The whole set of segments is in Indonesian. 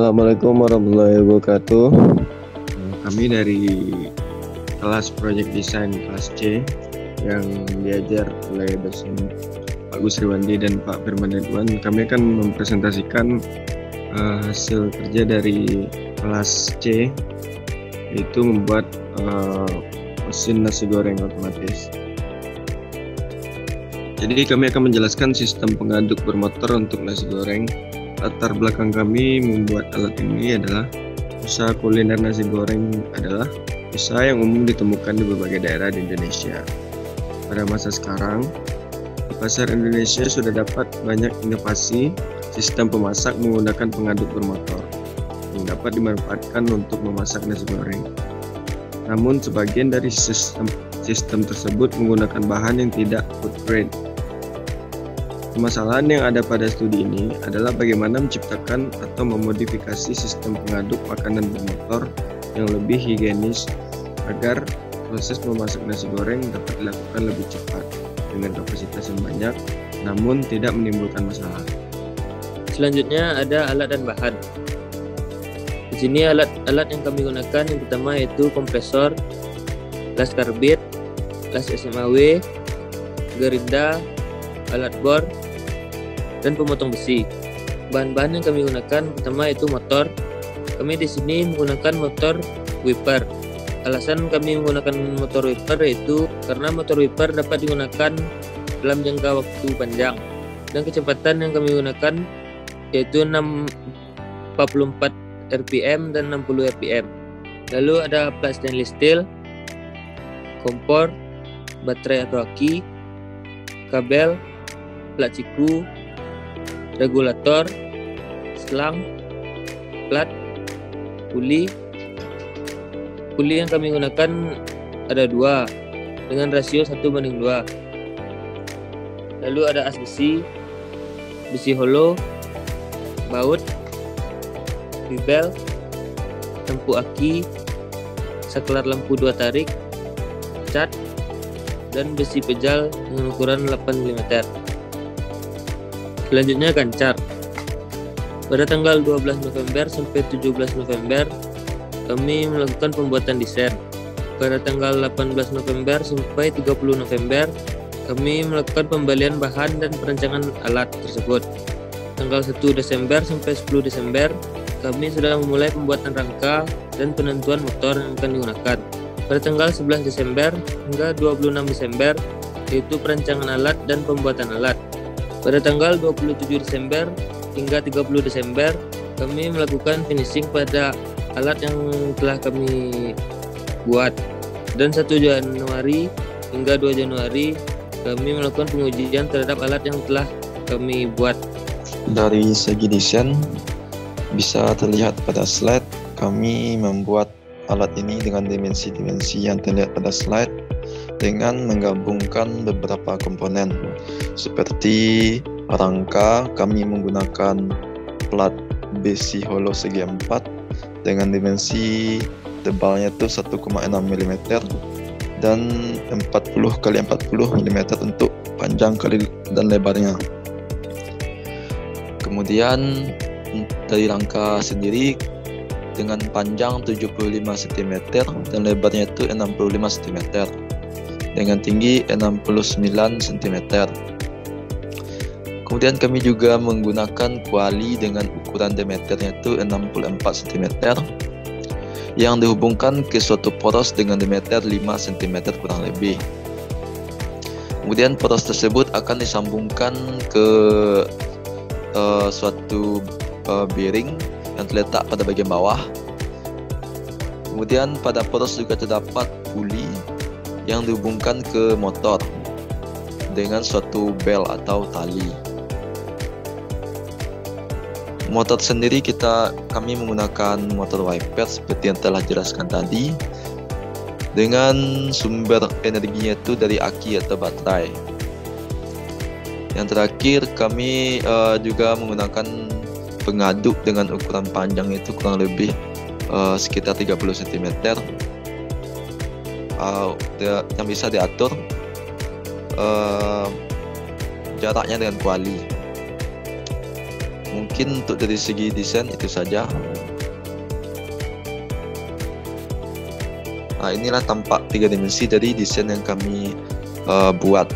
Assalamualaikum warahmatullahi wabarakatuh. Kami dari kelas Project Design kelas C yang diajar oleh dosen Pak Gus Riwandi dan Pak Firman Ridwan. Kami akan mempresentasikan hasil kerja dari kelas C, yaitu membuat mesin nasi goreng otomatis. Jadi kami akan menjelaskan sistem pengaduk bermotor untuk nasi goreng. Latar belakang kami membuat alat ini adalah usaha kuliner nasi goreng adalah usaha yang umum ditemukan di berbagai daerah di Indonesia. Pada masa sekarang, di pasar Indonesia sudah dapat banyak inovasi sistem pemasak menggunakan pengaduk bermotor yang dapat dimanfaatkan untuk memasak nasi goreng. Namun sebagian dari sistem tersebut menggunakan bahan yang tidak food grade. Permasalahan yang ada pada studi ini adalah bagaimana menciptakan atau memodifikasi sistem pengaduk makanan bermotor yang lebih higienis agar proses memasak nasi goreng dapat dilakukan lebih cepat dengan kapasitas yang banyak, namun tidak menimbulkan masalah. Selanjutnya ada alat dan bahan. Di sini alat yang kami gunakan yang pertama yaitu kompresor, las karbit, las SMAW, gerinda, alat bor, dan pemotong besi. Bahan-bahan yang kami gunakan pertama yaitu motor. Kami di sini menggunakan motor wiper. Alasan kami menggunakan motor wiper yaitu karena motor wiper dapat digunakan dalam jangka waktu panjang, dan kecepatan yang kami gunakan yaitu 44 rpm dan 60 rpm. Lalu ada plat stainless steel, kompor, baterai atau aki, kabel, plat siku, regulator, selang, plat, puli. Puli yang kami gunakan ada 2 dengan rasio 1:2. Lalu ada as besi, besi holo, baut, bibel, lampu aki, saklar lampu 2 tarik, cat, dan besi pejal dengan ukuran 8 mm. Selanjutnya gancar. Pada tanggal 12 November sampai 17 November kami melakukan pembuatan desain. Pada tanggal 18 November sampai 30 November kami melakukan pembelian bahan dan perancangan alat tersebut. Tanggal 1 Desember sampai 10 Desember kami sudah memulai pembuatan rangka dan penentuan motor yang akan digunakan. Pada tanggal 11 Desember hingga 26 Desember yaitu perancangan alat dan pembuatan alat. Pada tanggal 27 Desember hingga 30 Desember kami melakukan finishing pada alat yang telah kami buat. Dan 1 Januari hingga 2 Januari kami melakukan pengujian terhadap alat yang telah kami buat. Dari segi desain bisa terlihat pada slide, kami membuat alat ini dengan dimensi-dimensi yang terlihat pada slide dengan menggabungkan beberapa komponen seperti rangka. Kami menggunakan plat besi holo segi 4 dengan dimensi tebalnya itu 1,6 mm dan 40 x 40 mm untuk panjang kali dan lebarnya. Kemudian dari rangka sendiri dengan panjang 75 cm dan lebarnya itu 65 cm dengan tinggi 69 cm. Kemudian kami juga menggunakan kuali dengan ukuran diameternya itu 64 cm yang dihubungkan ke suatu poros dengan diameter 5 cm kurang lebih. Kemudian poros tersebut akan disambungkan ke suatu bearing yang terletak pada bagian bawah. Kemudian pada poros juga terdapat puli yang dihubungkan ke motor dengan suatu bel atau tali. Motor sendiri kami menggunakan motor wiper seperti yang telah jelaskan tadi, dengan sumber energinya itu dari aki atau baterai. Yang terakhir kami juga menggunakan pengaduk dengan ukuran panjang itu kurang lebih sekitar 30 cm yang bisa diatur jaraknya dengan kuali. Mungkin untuk dari segi desain itu saja. Nah, inilah tampak 3 dimensi dari desain yang kami buat.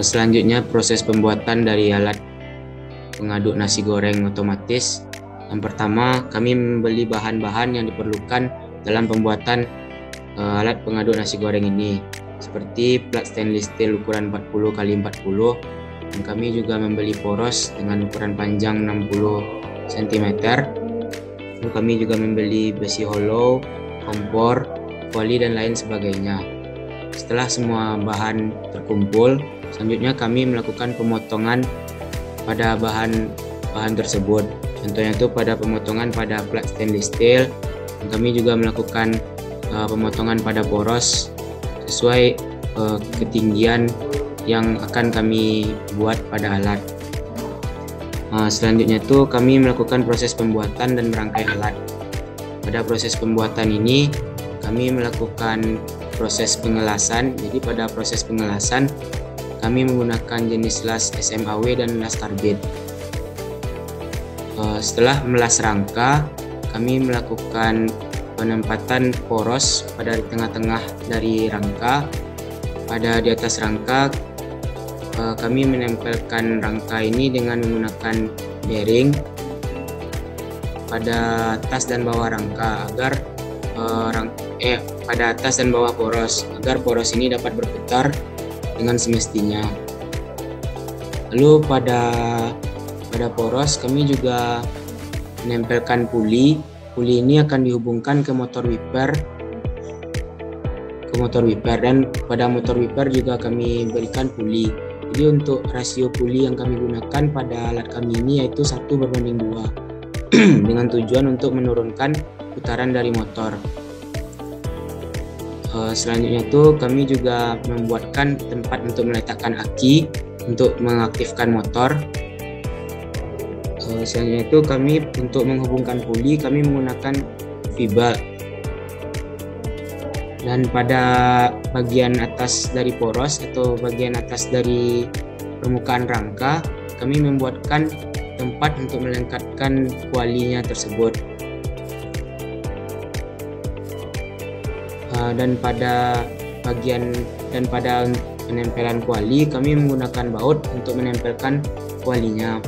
Selanjutnya proses pembuatan dari alat pengaduk nasi goreng otomatis. Yang pertama, kami membeli bahan-bahan yang diperlukan dalam pembuatan alat pengaduk nasi goreng ini, seperti plat stainless steel ukuran 40 x 40, dan kami juga membeli poros dengan ukuran panjang 60 cm. Lalu kami juga membeli besi hollow, kompor, kuali, dan lain sebagainya. Setelah semua bahan terkumpul, selanjutnya kami melakukan pemotongan pada bahan tersebut. Contohnya itu pada pemotongan pada plat stainless steel, dan kami juga melakukan pemotongan pada poros sesuai ketinggian yang akan kami buat pada alat. Selanjutnya itu kami melakukan proses pembuatan dan merangkai alat. Pada proses pembuatan ini kami melakukan proses pengelasan. Jadi pada proses pengelasan kami menggunakan jenis las SMAW dan las karbit. Setelah melas rangka, kami melakukan penempatan poros pada tengah-tengah dari rangka. Pada di atas rangka kami menempelkan rangka ini dengan menggunakan bearing pada atas dan bawah rangka agar pada atas dan bawah poros agar poros ini dapat berputar dengan semestinya. Lalu pada poros kami juga menempelkan puli. Puli ini akan dihubungkan ke motor wiper dan pada motor wiper juga kami berikan puli. Jadi untuk rasio puli yang kami gunakan pada alat kami ini yaitu 1:2 dengan tujuan untuk menurunkan putaran dari motor. Selanjutnya itu kami juga membuatkan tempat untuk meletakkan aki untuk mengaktifkan motor. Selanjutnya itu kami untuk menghubungkan puli kami menggunakan V-belt. Dan pada bagian atas dari poros atau bagian atas dari permukaan rangka kami membuatkan tempat untuk melengkapkan kualinya tersebut. Dan pada penempelan kuali kami menggunakan baut untuk menempelkan kualinya.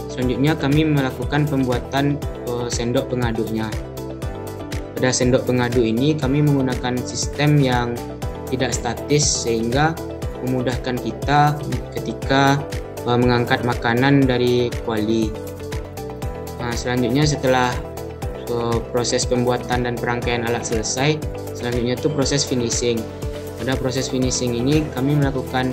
Selanjutnya kami melakukan pembuatan sendok pengaduknya. Pada sendok pengaduk ini kami menggunakan sistem yang tidak statis sehingga memudahkan kita ketika mengangkat makanan dari kuali. Selanjutnya setelah proses pembuatan dan perangkaian alat selesai, selanjutnya itu proses finishing. Pada proses finishing ini kami melakukan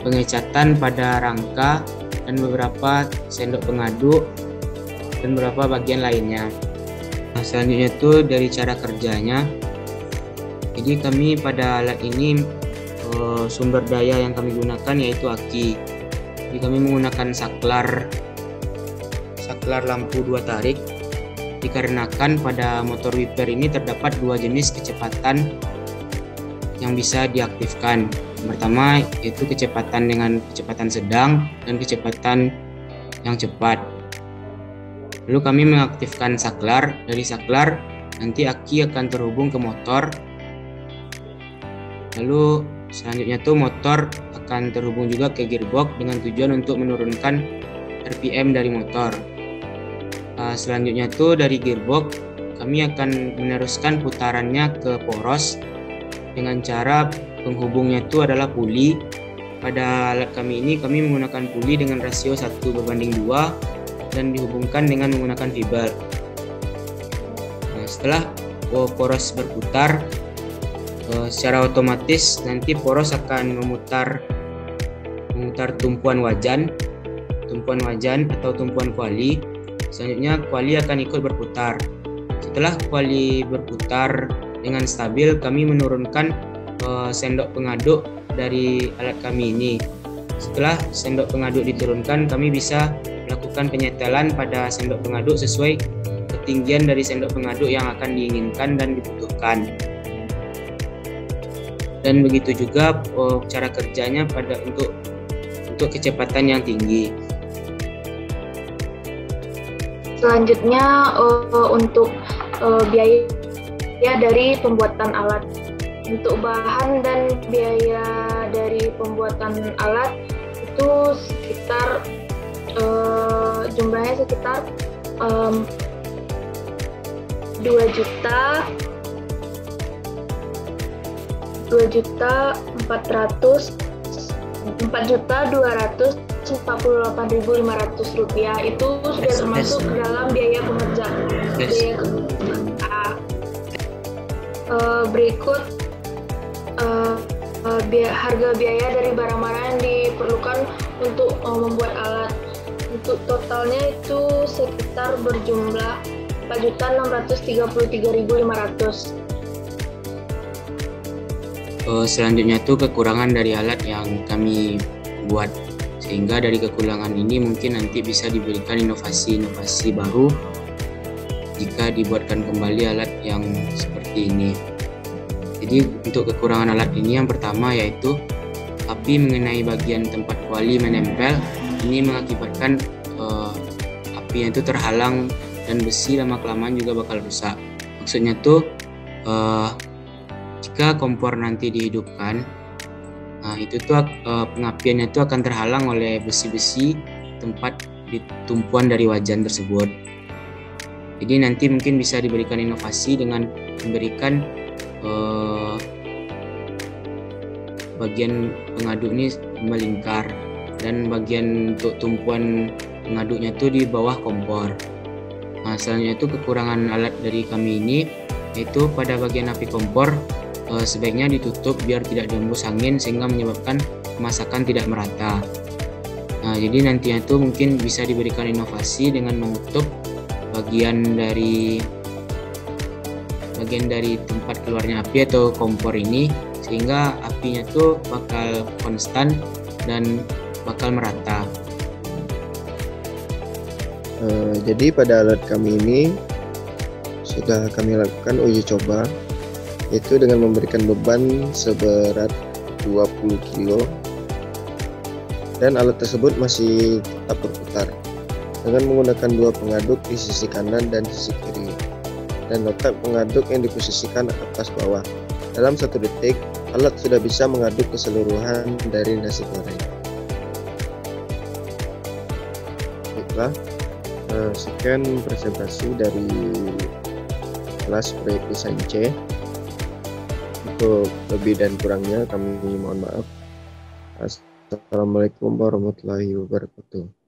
pengecatan pada rangka dan beberapa sendok pengaduk dan beberapa bagian lainnya. Selanjutnya itu dari cara kerjanya. Jadi kami pada alat ini sumber daya yang kami gunakan yaitu aki. Jadi kami menggunakan saklar lampu 2 tarik dikarenakan pada motor wiper ini terdapat 2 jenis kecepatan yang bisa diaktifkan. Yang pertama yaitu kecepatan dengan kecepatan sedang dan kecepatan yang cepat. Lalu kami mengaktifkan saklar. Dari saklar nanti aki akan terhubung ke motor. Lalu selanjutnya tuh motor akan terhubung juga ke gearbox dengan tujuan untuk menurunkan RPM dari motor. Selanjutnya tuh dari gearbox kami akan meneruskan putarannya ke poros dengan cara penghubungnya itu adalah puli. Pada alat kami ini kami menggunakan puli dengan rasio 1:2 dan dihubungkan dengan menggunakan V-belt. Setelah poros berputar, secara otomatis nanti poros akan memutar tumpuan wajan atau tumpuan kuali. Selanjutnya kuali akan ikut berputar. Setelah kuali berputar dengan stabil, kami menurunkan sendok pengaduk dari alat kami ini. Setelah sendok pengaduk diturunkan, kami bisa melakukan penyetelan pada sendok pengaduk sesuai ketinggian dari sendok pengaduk yang akan diinginkan dan dibutuhkan. Dan begitu juga cara kerjanya untuk kecepatan yang tinggi. Selanjutnya untuk biaya dari pembuatan alat. Untuk bahan dan biaya dari pembuatan alat itu sekitar jumlahnya sekitar 4.248.500 rupiah. Itu sudah termasuk dalam biaya pekerja. Berikut harga biaya dari barang-barang yang diperlukan untuk membuat alat. Untuk totalnya itu sekitar berjumlah 4.633.500. Selanjutnya itu kekurangan dari alat yang kami buat, sehingga dari kekurangan ini mungkin nanti bisa diberikan inovasi-inovasi baru jika dibuatkan kembali alat yang seperti ini. Jadi untuk kekurangan alat ini yang pertama yaitu api mengenai bagian tempat kuali menempel. Ini mengakibatkan apinya itu terhalang dan besi lama-kelamaan juga bakal rusak. Maksudnya tuh jika kompor nanti dihidupkan, itu tuh pengapiannya itu akan terhalang oleh besi-besi tempat di tumpuan dari wajan tersebut. Jadi nanti mungkin bisa diberikan inovasi dengan memberikan bagian pengaduk ini melingkar, dan bagian untuk tumpuan pengaduknya itu di bawah kompor. Selanjutnya itu kekurangan alat dari kami ini yaitu pada bagian api kompor sebaiknya ditutup biar tidak dihembus angin sehingga menyebabkan pemasakan tidak merata. Jadi nantinya itu mungkin bisa diberikan inovasi dengan menutup bagian dari tempat keluarnya api atau kompor ini, sehingga apinya tuh bakal konstan dan bakal merata. Jadi pada alat kami ini sudah kami lakukan uji coba, yaitu dengan memberikan beban seberat 20 kg dan alat tersebut masih tetap berputar dengan menggunakan dua pengaduk di sisi kanan dan sisi kiri, dan letak pengaduk yang diposisikan atas bawah. Dalam 1 detik, alat sudah bisa mengaduk keseluruhan dari nasi goreng. Baiklah, sekian presentasi dari kelas proyek desain C. Untuk lebih dan kurangnya kami mohon maaf. Assalamualaikum warahmatullahi wabarakatuh.